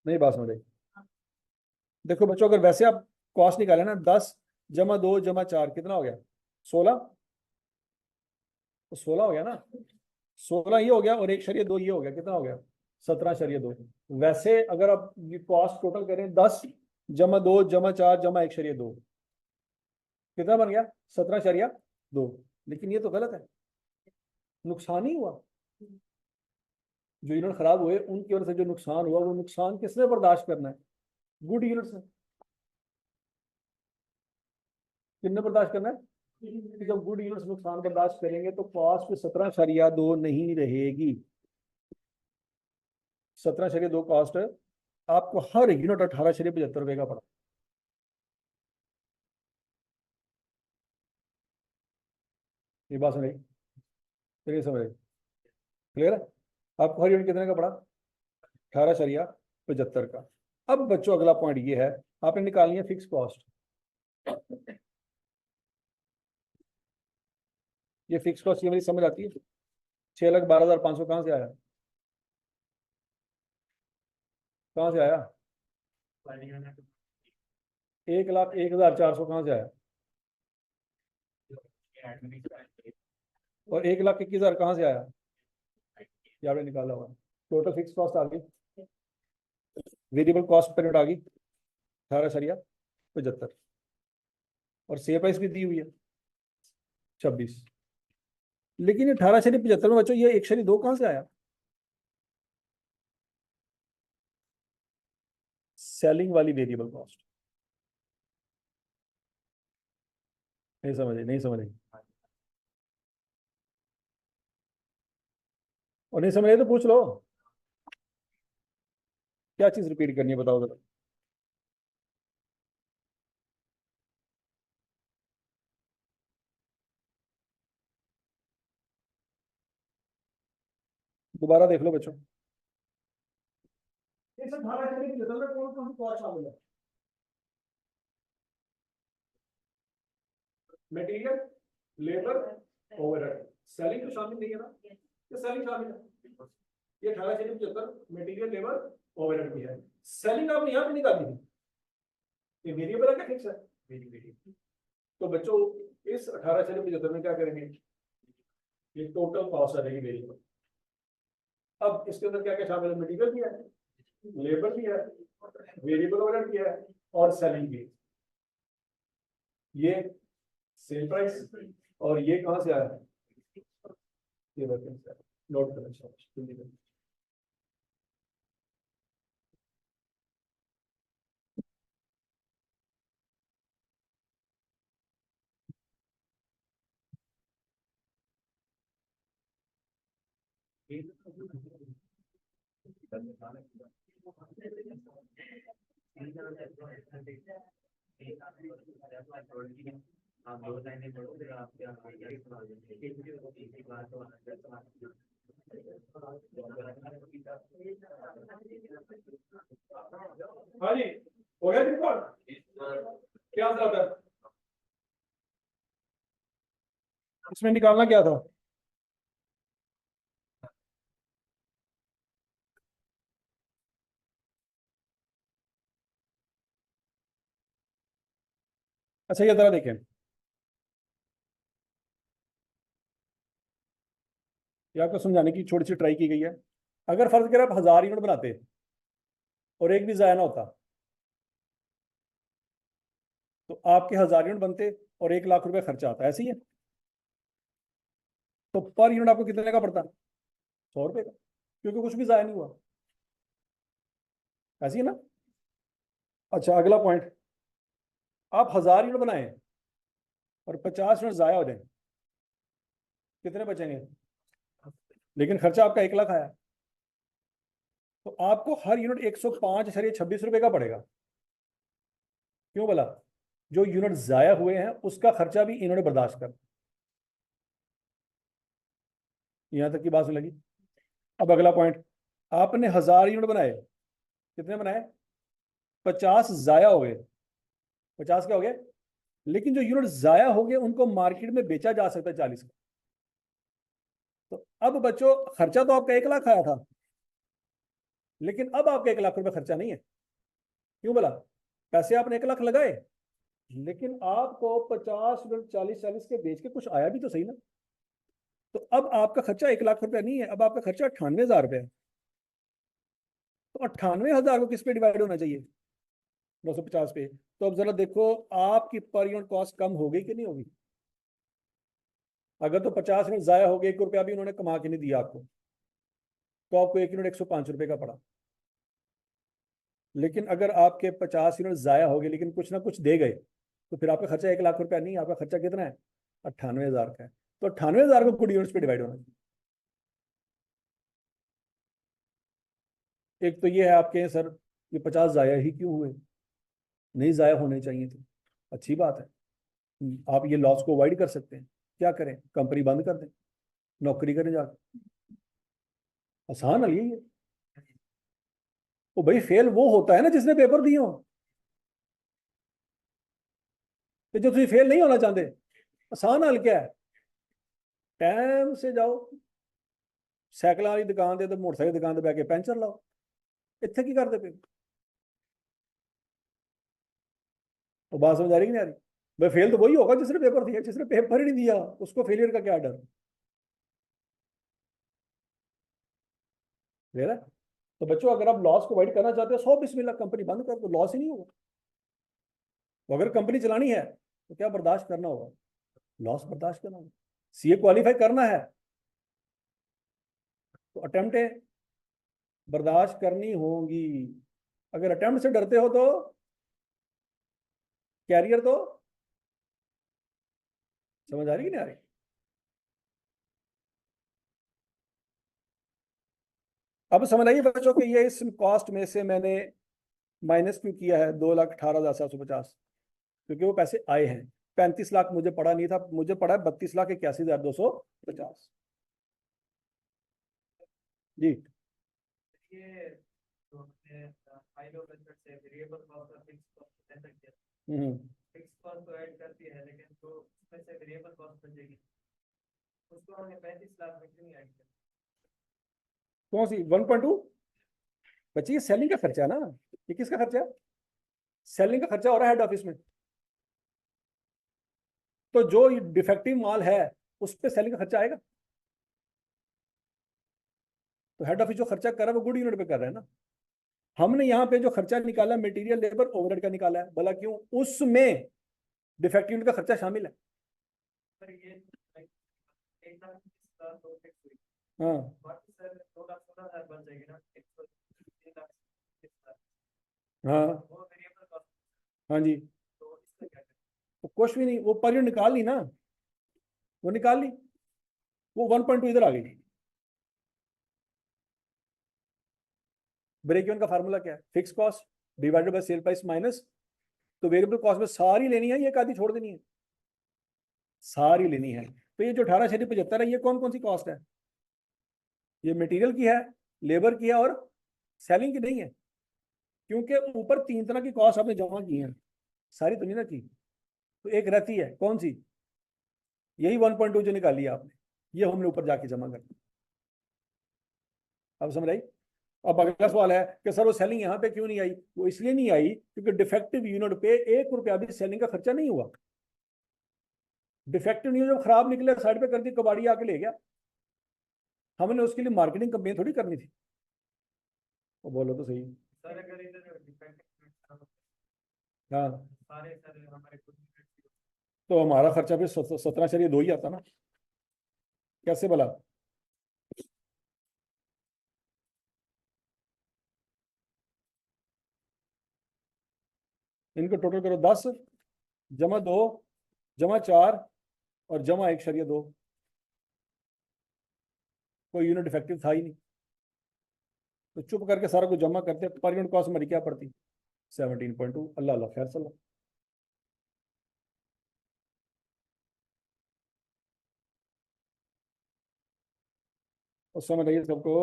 नहीं बात समझ, देखो बच्चों, अगर वैसे आप कॉस्ट निकाले ना, 10 + 2 + 4 कितना हो गया, 16, तो 16 हो गया ना, 16 ये हो गया, और 1/2 ये हो गया, कितना हो गया, 17/2। वैसे अगर आप ये कॉस्ट टोटल करें, 10 + 2 + 4 = 1/2, कितना बन गया, 17/2। लेकिन ये तो गलत है, नुकसान ही हुआ। जो यूनिट खराब हुए उनकी वजह से जो नुकसान हुआ, वो नुकसान किसने बर्दाश्त करना है, गुड यूनिट से, किसने बर्दाश्त करना है, कि जब गुड यूनिट्स नुकसान बर्दाश्त करेंगे तो कॉस्ट 17/2 नहीं रहेगी। 17/2 कॉस्ट आपको हर यूनिट 18/75 का पड़ा। ये बात समझ, चलिए समझ, क्लियर है। आपको हर यूनिट कितने का पड़ा, 18/75 का। अब बच्चों अगला पॉइंट ये है, आपने निकालनी है फिक्स कॉस्ट। ये फिक्स कॉस्ट ये मेरी समझ आती है, 6,12,500 कहाँ से आया, कहाँ से आया, 1,01,400 कहाँ से आया, और 1,21,000 कहाँ से आया, ये आपने निकाला हुआ। टोटल फिक्स कॉस्ट आ गई, वेरिएबल कॉस्ट पर यूनिट आ गई 18/75, और सेल प्राइस भी दी हुई है 26। लेकिन ये 18/75 में बच्चों, ये 1/2 कहाँ से आया, सेलिंग वाली वेरिएबल कॉस्ट। नहीं समझे, नहीं समझे, और नहीं समझ रहे तो पूछ लो, क्या चीज रिपीट करनी है बताओ जरा। दोबारा देख लो बच्चों। ये सब धारा चली गई, तो मैं कौन कौन सी कॉस्ट शामिल है? Material, labour, overhead. सेलिंग तो शामिल नहीं है ना, ये सेलिंग शामिल है। ये 1875 मटेरियल, लेबर, ओवरहेड की है। सेलिंग आपने यहाँ पे निकाली थी, ये वेरिएबल है क्या फिक्स है? वेरिएबल। तो बच्चों इस 1875 में क्या करेंगे, ये टोटल कॉस्ट आ जाएगी वेरिएबल। अब इसके अंदर क्या क्या शामिल है, मटेरियल भी है, लेबर भी है, वेरिएबल ओवरहेड भी है, और सेलिंग भी। ये सेल प्राइस, और ये कहां से आया, ये रेफरेंस नोट करें। हाँ जी, हो गया रिकॉर्ड, क्या था इसमें निकालना क्या था? अच्छा ये जरा देखें, ये आपको समझाने की छोटी सी ट्राई की गई है। अगर फर्ज करें आप 1000 यूनिट बनाते और एक भी जाया ना होता, तो आपके 1000 यूनिट बनते और 1 लाख रुपए खर्चा आता, ऐसे ही है। तो पर यूनिट आपको कितने का पड़ता, 100 रुपए का, क्योंकि कुछ भी जाया नहीं हुआ, ऐसे ही है ना। अच्छा अगला पॉइंट, आप 1000 यूनिट बनाए और 50 यूनिट जाया हो जाए, कितने बचेंगे? लेकिन खर्चा आपका 1 लाख आया, तो आपको हर यूनिट 105.26 रुपए का पड़ेगा। क्यों बोला? जो यूनिट जाया हुए हैं उसका खर्चा भी इन्होंने बर्दाश्त कर। यहां तक की बात लगी। अब अगला पॉइंट, आपने 1000 यूनिट बनाए, कितने बनाए? 50 जाया हो गए, 50 क्या हो गए? लेकिन जो यूनिट जाया हो गए उनको मार्केट में बेचा जा सकता है 40 का। तो अब बच्चों खर्चा तो आपका 1 लाख आया था, लेकिन अब आपका 1 लाख रुपए खर्चा नहीं है। क्यों बोला? पैसे आपने 1 लाख लगाए, लेकिन आपको 50 यूनिट 40-40 के बेच के कुछ आया भी तो सही ना। तो अब आपका खर्चा 1 लाख रुपया नहीं है, अब आपका खर्चा 98,000 रुपये है। तो 98,000 को किस पे डिवाइड होना चाहिए? 950 पे। तो अब जरा देखो आपकी पर यूनिट कॉस्ट कम हो गई कि नहीं होगी? अगर तो 50 यूनिट जाया हो गए, 1 रुपया भी उन्होंने कमा के नहीं दिया आपको, तो आपको एक यूनिट 105 रुपए का पड़ा। लेकिन अगर आपके 50 यूनिट जाया हो गए लेकिन कुछ ना कुछ दे गए, तो फिर आपका खर्चा 1 लाख रुपया नहीं, आपका खर्चा कितना है? 98,000 का है। तो 98,000 को गुड यूनिट्स पे डिवाइड होना चाहिए। एक तो ये है आपके सर, ये 50 जाया ही क्यों हुए, नहीं जाया होने चाहिए थे। अच्छी बात है, आप ये लॉस को अवॉइड कर सकते हैं। क्या करें, कंपनी बंद कर दें, नौकरी करें जाकर। आसान है ये। तो भाई फेल वो होता है ना जिसने पेपर दिए हो, तो जो तुम फेल नहीं होना चाहते। आसान हल क्या है, टाइम से जाओ, साइकिल वाली दुकान ਤੇ ਤੇ ਮੋਟਰਸਾਈਕਲ ਦੀ ਦੁਕਾਨ ਤੇ ਬੈ ਕੇ ਪੈਂਚਰ ਲਾਓ। ਇੱਥੇ ਕੀ ਕਰਦੇ ਪਏ? तो बात समझ आ रही कि नहीं आ रही? भाई फेल तो वही होगा जिसने पेपर दिया, जिसने पेपर ही नहीं दिया उसको फेलियर का क्या डर? ले रहा है? तो बच्चों अगर आप लॉस को अवॉइड करना चाहते हो, 100 बिस्मिल्लाह कंपनी बंद कर दो, लॉस ही नहीं होगा। तो अगर कंपनी चलानी है तो क्या बर्दाश्त करना होगा? लॉस बर्दाश्त करना होगा। सीए क्वालिफाई करना है तो अटेम्प्ट बर्दाश्त करनी होगी। अगर अटेम्प्ट से डरते हो तो कैरियर तो, समझ आ रही कि नहीं आ रही? अब समझ आइए बच्चों कि ये इस कॉस्ट में से मैंने माइनस क्यों किया है 2,18,750, क्योंकि वो पैसे आए हैं। 35 लाख मुझे पड़ा नहीं था, मुझे पड़ा है 32,81,250। जी ये तो हमने हाई लो मेथड से वेरिएबल कॉस्ट और फिक्स कॉस्ट ऐसा किया। फिक्स कॉस्ट तो ऐड करती है, लेकिन जो उसमें से वेरिएबल कॉस्ट बचेगी उसको हमने 35 लाख में क्यों नहीं ऐड किया? कौन सी 1.2? बच्चे ये सेलिंग का खर्चा है ना, ये किसका खर्चा है? सेलिंग का खर्चा हो रहा है हेड ऑफिस में। तो जो डिफेक्टिव माल है उस पर सेलिंग का खर्चा आएगा। तो हेड ऑफिस जो खर्चा कर रहा है वो गुड यूनिट पे कर रहा है ना। हमने यहाँ पे जो खर्चा निकाला मटेरियल लेबर ओवरहेड का निकाला है, भला क्यों? उसमें डिफेक्टिव यूनिट का खर्चा शामिल है। सर ये 1,20,000 तो फिक्स हुई, हाँ बाकी सर 2,16,000 बच जाएगी ना, 1,03,000 हाँ वो वेरिएबल कॉस्ट। हाँ जी, तो इसमें क्या करें? तो कुछ भी नहीं, वो पर यूनिट निकाल ली ना, वो निकाल ली, वो 1.2 इधर आ गई। ब्रेक इवन का फार्मूला क्या है? Fix cost divided by sale price minus, तो वेरिएबल कॉस्ट में सारी लेनी है, ये एक आधी छोड़ देनी है, सारी लेनी है। तो ये जो 18,75 है, ये कौन कौन सी कॉस्ट है? ये मटेरियल की है, लेबर की है और सेलिंग की नहीं है, क्योंकि ऊपर 3 तरह की कॉस्ट आपने जमा की है, सारी तो नहीं ना की। तो एक रहती है कौन सी? यही 1.2 जो निकाली है आपने, ये हमने ऊपर जाके जमा कर दी। अब समझ आई? अब अगला सवाल है कि सर वो सेलिंग यहाँ पे क्यों नहीं आई? वो इसलिए नहीं आई क्योंकि डिफेक्टिव यूनिट पे 1 रुपया भी सेलिंग का खर्चा नहीं हुआ। डिफेक्टिव यूनिट जब खराब निकले साइड पे कर दी, कबाड़ी आके ले गया, हमने उसके लिए मार्केटिंग कंपेन थोड़ी करनी थी। वो बोलो तो सही। सर अगर इधर डिफेक्टिव हाँ, सारे सर हमारे खुद तो हमारा खर्चा भी 17,2 ही आता ना, कैसे भला? इनको टोटल करो 10 जमा 2 जमा 4 और जमा 1.2, कोई यूनिट इफेक्टिव था ही नहीं। तो चुप करके सारा कुछ जमा करते, पर यूनिट कॉस्ट हमारी क्या पड़ती? 17.2। अल्लाह अल्लाह खैर सल्ला। उस समय रहिए सबको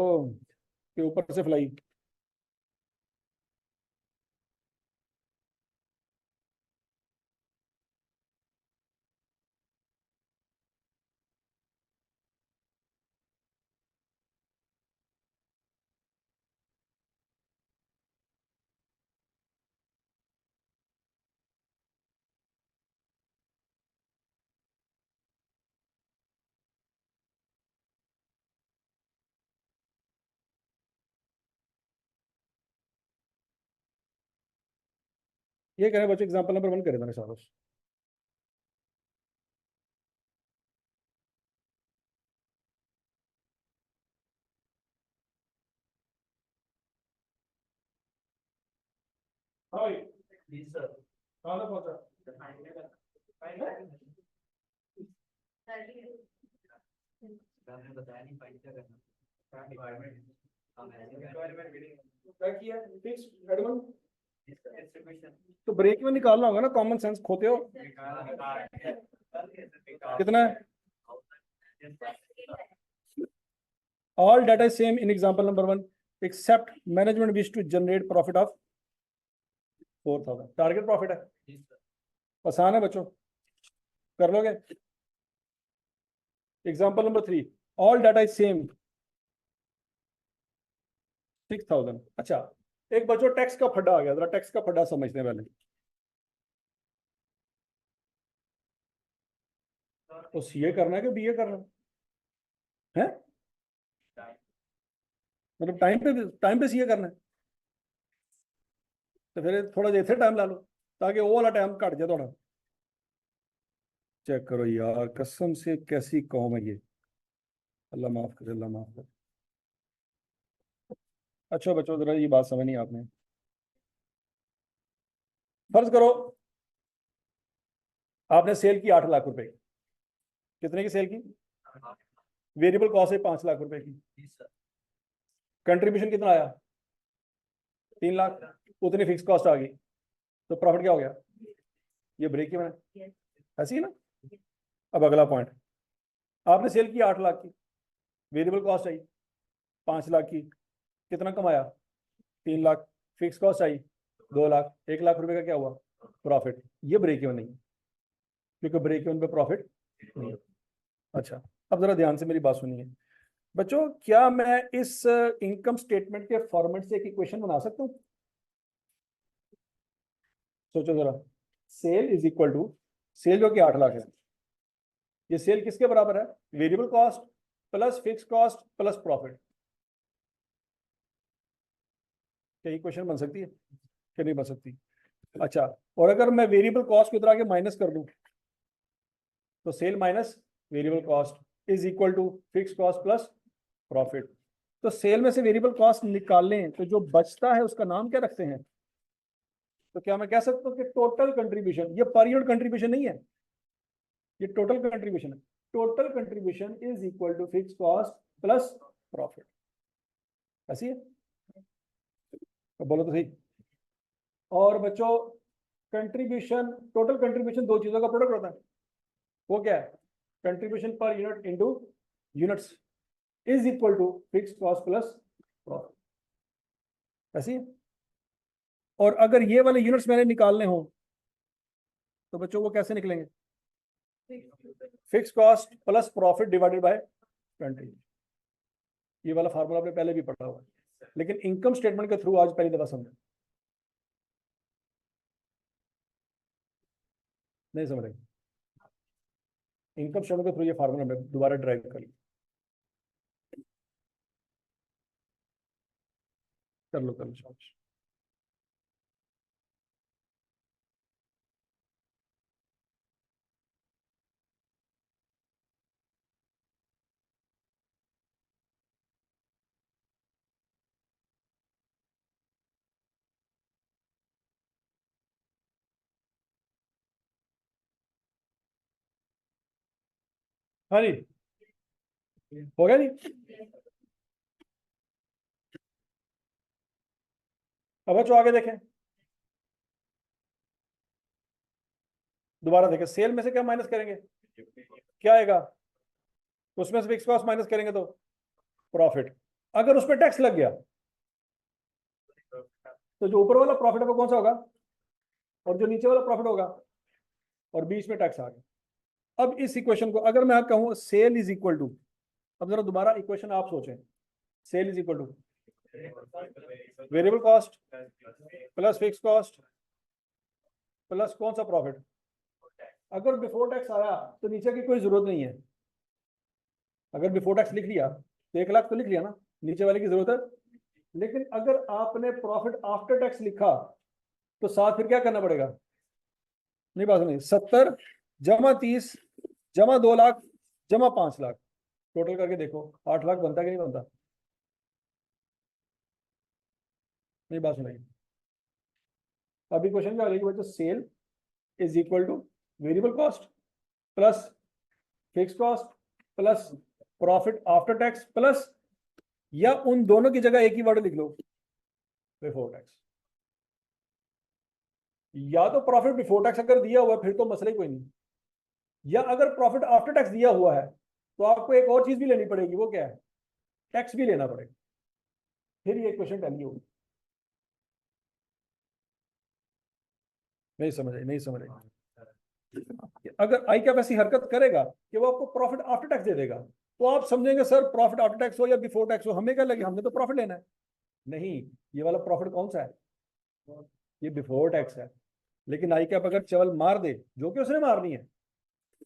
के ऊपर से फ्लाई। ये करें बच्चों, एग्जाम्पल नंबर 1 करे मैंने शाबाश। हाँ भाई, जी सर। कहाँ तक पहुंचा? आपने बताया नहीं फाइल क्या करना, रिक्वायरमेंट क्या किया? Fix Edmund. डिस्ट्रीब्यूशन तो ब्रेक में निकालना होगा ना, कॉमन सेंस खोते हो। कितना है? All data is same in example number 1 except management wish to generate profit of 4,000। Target profit है, आसान है बच्चों, कर लोगे। Example number 3 all data is same 6,000। अच्छा, एक बच्चों टैक्स का फड्डा आ गया, जरा टैक्स का फड्डा समझने वाले। तो सीए करना है कि बीए करना है? मतलब टाइम पे सीए करना है, तो फिर थोड़ा इतने टाइम ला लो ताकि वो वाला टाइम घट जाए थोड़ा। चेक करो यार, कसम से कैसी कौम है ये, अल्लाह माफ करे, अल्लाह माफ करे। अच्छा बच्चों, जरा ये बात समझनी आपने। फर्ज करो आपने सेल की 8 लाख रुपए, कितने की सेल की? वेरिएबल कॉस्ट है 5 लाख रुपए की। कंट्रीब्यूशन कितना आया 3 लाख, उतनी फिक्स कॉस्ट आ गई, तो प्रॉफिट क्या हो गया, ये ब्रेक इवन है, ऐसी है ना। अब अगला पॉइंट, आपने सेल की 8 लाख की, वेरिएबल कॉस्ट आई 5 लाख की, कितना कमाया 3 लाख, फिक्स कॉस्ट आई 2 लाख, 1 लाख रुपए का क्या हुआ प्रॉफिट, ये ब्रेक इवन नहीं है, क्योंकि ब्रेक इवन पे प्रॉफिट नहीं है। अच्छा, अब जरा ध्यान से मेरी बात सुनिए बच्चों, क्या मैं इस इनकम स्टेटमेंट के फॉर्मेट से एक इक्वेशन बना सकता हूं? सोचो जरा, sale is equal to, sale जो कि 8 लाख है, ये सेल किसके बराबर है, variable cost plus fix cost plus profit. क्या इक्वेशन बन सकती है कि नहीं बन सकती? अच्छा, और अगर मैं वेरिएबल कॉस्ट को इधर आके माइनस कर दूं, तो sale minus variable cost is equal to fix cost plus profit. तो सेल में से वेरिएबल कॉस्ट निकाल लें तो जो बचता है उसका नाम क्या रखते हैं? तो क्या मैं कह सकता हूं कि टोटल कंट्रीब्यूशन, ये पर यूनिट कंट्रीब्यूशन नहीं है, ये टोटल कंट्रीब्यूशन है। Total contribution is equal to fix cost plus profit, ऐसी है, तो बोलो तो सही। और बच्चों, कंट्रीब्यूशन, टोटल कंट्रीब्यूशन दो चीजों का प्रोडक्ट होता है, वो क्या है, contribution per unit into units is equal to fix cost plus profit, ऐसी है। और अगर ये वाले यूनिट्स मैंने निकालने हो तो बच्चों वो कैसे निकलेंगे, fix cost plus profit divided by contribution. ये वाला फार्मूला आपने पहले भी पढ़ा हुआ, लेकिन इनकम स्टेटमेंट के थ्रू आज पहली दफा समझे, नहीं समझ रहे? इनकम स्टेटमेंट के थ्रू ये फार्मूला मैं दोबारा ड्राइव कर लो, कर लो शाबाश। हाँ जी, हो गया जी। अब बच्चों आगे देखें, दोबारा देखें, सेल में से क्या माइनस करेंगे, क्या आएगा, उसमें से फिक्स कॉस्ट माइनस करेंगे तो प्रॉफिट। अगर उसमें टैक्स लग गया तो जो ऊपर वाला प्रॉफिट है वो कौन सा होगा, और जो नीचे वाला प्रॉफिट होगा, और बीच में टैक्स आ गया। अब इस इक्वेशन को अगर मैं कहूं सेल इज इक्वल टू, अब जरा दोबारा इक्वेशन आप सोचें, sale is equal to variable cost plus fix cost plus कौन सा प्रॉफिट। अगर बिफोर टैक्स आया तो नीचे की कोई जरूरत नहीं है, अगर बिफोर टैक्स लिख लिया तो 1 लाख तो लिख लिया ना, नीचे वाले की जरूरत है। लेकिन अगर आपने प्रॉफिट आफ्टर टैक्स लिखा तो साथ फिर क्या करना पड़ेगा, नहीं बात नहीं, 70 जमा 30 जमा 2 लाख जमा 5 लाख, टोटल करके देखो 8 लाख बनता कि नहीं बनता, नहीं बात सुनाई। अभी क्वेश्चन क्या रहेगी बच्चों, sale is equal to variable cost plus fix cost plus profit after tax plus, या उन दोनों की जगह एक ही वर्ड लिख लो, बिफोर टैक्स। या तो प्रॉफिट बिफोर टैक्स अगर दिया हुआ है फिर तो मसला ही कोई नहीं, या अगर प्रॉफिट आफ्टर टैक्स दिया हुआ है तो आपको एक और चीज भी लेनी पड़ेगी, वो क्या है, टैक्स भी लेना पड़ेगा, फिर ये क्वेश्चन टैली होगी। नहीं समझ आई, नहीं समझ आई। अगर आई कैप ऐसी हरकत करेगा कि वो आपको प्रॉफिट आफ्टर टैक्स दे देगा, तो आप समझेंगे सर प्रॉफिट आफ्टर टैक्स हो या बिफोर टैक्स हो हमें क्या लगे, हमने तो प्रॉफिट लेना है। नहीं, ये वाला प्रॉफिट कौन सा है, ये बिफोर टैक्स है। लेकिन आई कैप अगर चवल मार दे, जो कि उसने मारनी है,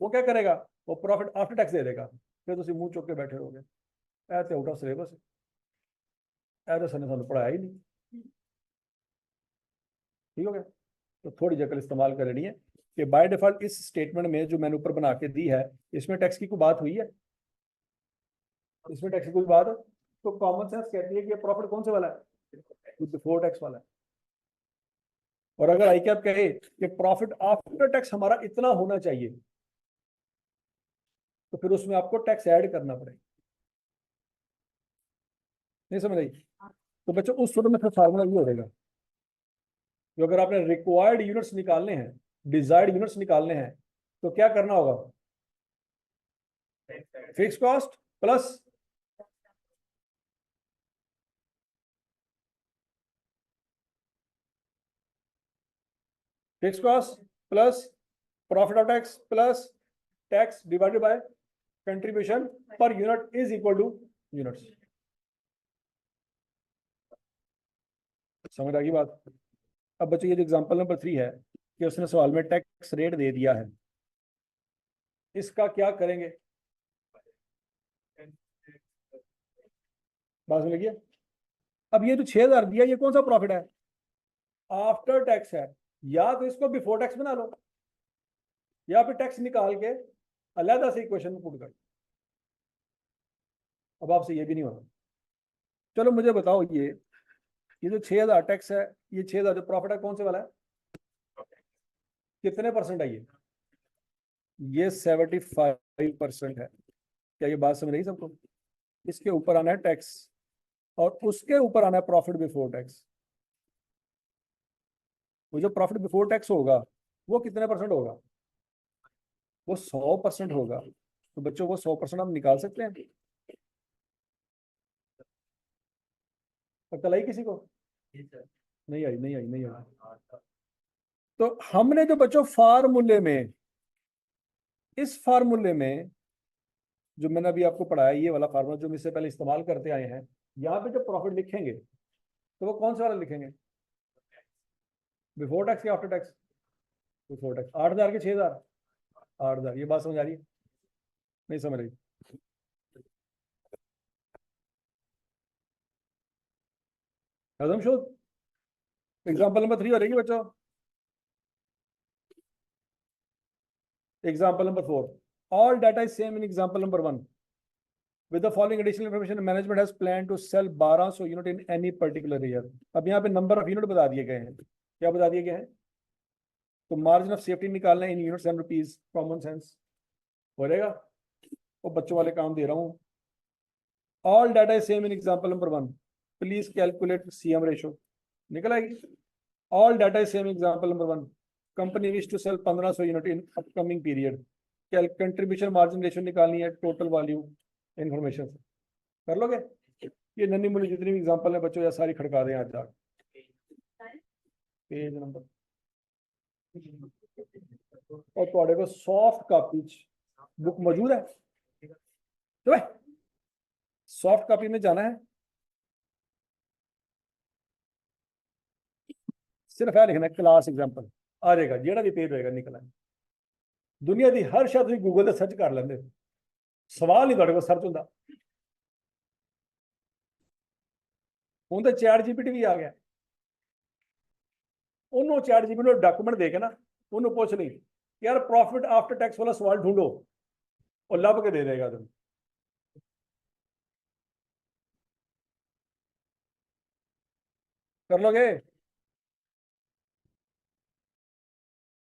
वो क्या करेगा, वो प्रॉफिट आफ्टर टैक्स दे देगा, फिर तुम मुंह चुक के बैठे रहोगे, ऐसे आउट ऑफ सिलेबस है, ऐसे सर ने सानू पढ़ाया ही नहीं। ठीक हो गया, तो थोड़ी जगह इस्तेमाल कर लेनी है कि बाय डिफॉल्ट इस स्टेटमेंट में जो मैंने ऊपर बना के दी है, इसमें टैक्स की कोई बात हुई है, इसमें टैक्स की कोई बात है, तो कॉमन सेंस कहती है कि ये प्रॉफिट कौन से वाला है, बिफोर टैक्स वाला है। और अगर आई कैप कहे कि प्रॉफिट आफ्टर टैक्स हमारा इतना होना चाहिए, तो फिर उसमें आपको टैक्स ऐड करना पड़ेगा। नहीं समझ आई? तो बच्चों उस सूत्र में फिर फार्मूला ये हो जाएगा कि अगर आपने रिक्वायर्ड यूनिट्स निकालने हैं, डिजायर्ड यूनिट्स निकालने हैं, तो क्या करना होगा? Fix cost plus fix cost plus profit of tax plus tax divided by contribution per unit is equal two units. समझ आ गई बात? अब बच्चों ये जो एग्जांपल नंबर 3 है कि उसने सवाल में टैक्स रेट दे दिया है, इसका क्या करेंगे? बात समझ लगी? अब ये जो 6000 दिया ये कौन सा प्रॉफिट है? आफ्टर टैक्स है। या तो इसको बिफोर टैक्स बना लो या फिर टैक्स निकाल के अलग से इक्वेशन में पुट कर। अब आपसे ये भी नहीं होगा। चलो मुझे बताओ, ये जो 6000 टैक्स है, ये 6000 जो प्रॉफिट है कौन से वाला है? कितने परसेंट है ये 75% है। क्या ये बात समझ रही सबको? इसके ऊपर आना है टैक्स और उसके ऊपर आना है प्रॉफिट बिफोर टैक्स। वो जो प्रॉफिट बिफोर टैक्स होगा वो कितने परसेंट होगा? वो 100% होगा। तो बच्चों वो 100% हम निकाल सकते हैं? अकल आई किसी को? नहीं आई, नहीं आई, नहीं आई। तो हमने जो बच्चों फार्मूले में, इस फार्मूले में जो मैंने अभी आपको पढ़ाया, ये वाला फार्मूला जो हम इससे पहले इस्तेमाल करते आए हैं, यहाँ पे जो प्रॉफिट लिखेंगे तो वो कौन सा वाला लिखेंगे? बिफोर टैक्स या आफ्टर टैक्स? Before tax. 8000 के 6000? 8000। ये बात समझ आ रही है? नहीं समझ रही? कदम शोध। एग्जाम्पल नंबर 3 हो रहेगी बच्चों। Example number 4, all data is same in example number 1. With the following additional information, management has planned to sell 1200 unit in any particular year. अब यहाँ पे नंबर ऑफ यूनिट बता दिए गए हैं। क्या बता दिए गए हैं? तो मार्जिन ऑफ सेफ्टी निकालना है in units and rupees. Common sense हो जाएगा। वो बच्चों वाले काम दे रहा हूँ। All data is same in example number 1, please calculate CM ratio. निकल आएगी। All data is same example number 1, company wish to sell 1500 unit in upcoming period. Contribution margin ratio निकालनी है टोटल वॉल्यूम इंफॉर्मेशन से। कर लोगे? ये नन्ही मुन्नी जितनी भी एग्जांपल है बच्चों, या सारी खड़का दें आज तक। पेज नंबर और थोड़े को सॉफ्ट कॉपी बुक मौजूद है तो सॉफ्ट कॉपी में जाना है, सिर्फ है लिखना क्लास एग्जांपल, आ जाएगा जेड़ा भी पेज होएगा निकल आए। दुनिया की हर शब्द भी गूगल से सर्च कर लेंगे, सवाल ही थोड़े को सर्च होंगे। हूँ तो चैट जीपीटी भी आ गया, उन्होंने चैट जीपीटी को डॉक्यूमेंट देके ना उन्होंने पूछ ली यार प्रॉफिट आफ्टर टैक्स वाला सवाल ढूंढो, और लभ के दे देगा तुम। कर लोगे?